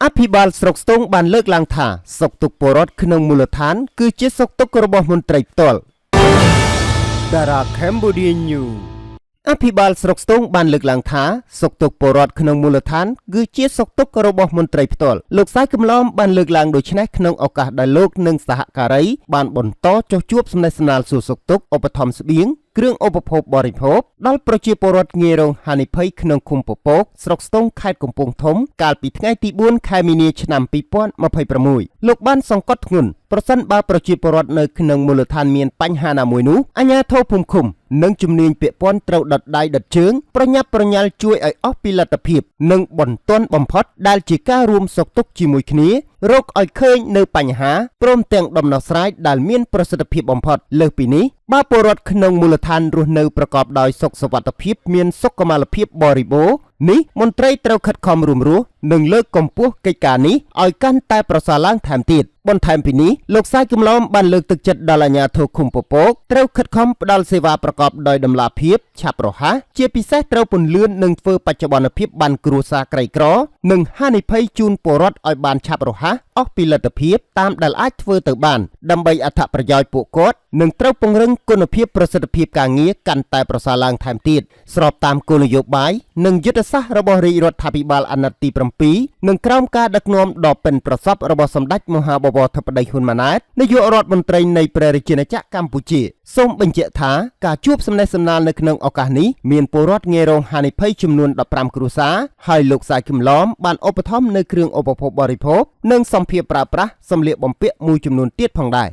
អភិបាលស្រុកស្ទឹងបានលើកឡើងថាសុខទុក្ខពលរដ្ឋក្នុងមូលដ្ឋានគឺជាសុខទុក្ខរបស់មន្ត្រីផ្ទាល់តារា Cambodia News អភិបាលស្រុកស្ទឹងបានលើកឡើងថាសុខទុក្ខពលរដ្ឋក្នុងមូលដ្ឋានគឺជាសុខទុក្ខរបស់មន្ត្រីផ្ទាល់លោកសាយកំឡំបានលើកឡើងដូចនេះក្នុងឱកាសដែលលោកនិងសហការីបានបន្តចុះជួបសំណេះសំណាលសួរសុខទុក្ខឧបត្ថម្ភស្បៀងគ្រឿងឧបភោគបរិភោគដល់ប្រជាពលរដ្ឋងាយរងហានិភ័យក្នុងឃុំពពកស្រុកស្ទឹងខេត្តកំពង់ធំកាលពីថ្ងៃទី4ខែមីនាឆ្នាំ2026លោកបានសង្កត់ធ្ងន់ប្រសិនបើប្រជាពលរដ្ឋនៅក្នុងមូលដ្ឋានមានបញ្ហាណាមួយនោះអាជ្ញាធរភូមិឃុំនិងជំនាញពាក់ព័ន្ធត្រូវដុតដៃដុតជើងប្រញាប់ប្រញាល់ជួយឲ្យអស់ពីលទ្ធភាពនិងបន្ទាន់បំផុតដែលជាការរួមសុខទុក្ខជាមួយគ្នារកឲ្យឃើញនៅបញ្ហាព្រមទាំងដំណោះស្រាយដែលមានប្រសិទ្ធភាពបំផុតលើសពីនេះបើពលរដ្ឋក្នុងមូលដ្ឋានរស់នៅប្រកបដោយសុខសុវត្ថិភាពមានសុខុមាលភាពបរិបូរណ៍នេះមន្ត្រីត្រូវខិតខំរួមរស់និងលើកកម្ពស់កិច្ចការនេះឲ្យកាន់តែប្រសើរឡើងថែមទៀតបន្ថែមពីនេះលោកសាយកំឡំបានលើកទឹកចិត្តដល់អាជ្ញាធរឃុំពពកត្រូវខិតខំផ្ដល់សេវាប្រកបដោយតម្លាភាពឆាប់រហ័សជាពិសេសត្រូវពន្លឿននិងធ្វើបច្ចុប្បន្នភាពបានគ្រួសារក្រីក្រនិងហានិភ័យជូនពលរដ្ឋឲ្យបានឆាប់រហ័សអស់ពីលទ្ធភាពតាមដែលអាចធ្វើទៅបានដើម្បីអត្ថប្រយោជន៍ពួកគាត់និងត្រូវពង្រឹងគុណភាពប្រសិទ្ធភាពការងារកាន់តែប្រសើរឡើងថែមទៀតស្របតាមគោលនយោបាយនិងយុទ្ធសាស្ត្ររបស់រាជរដ្ឋាភិបាលអាណត្តិទី7និងក្រោមការដឹកនាំដ៏ប៉ិនប្រសប់របស់សម្ដេចមហាបវរធិបតីហ៊ុនម៉ាណែតនាយករដ្ឋមន្ត្រីនៃព្រះរាជាណាចក្រកម្ពុជាសូមបញ្ជាក់ថាការជួបសំណេះសំណាលនៅក្នុងឱកាសនេះមានពលរដ្ឋងាយរងហានិភ័យចំនួន15គ្រួសារហើយលោកសាយកំឡំបានឧបត្ថម្ភនៅគ្រឿងឧបភោគបរិភោគនិងសម្ភារប្រើប្រាស់សម្លៀកបំពាក់មួយចំនួនទៀតផងដែរ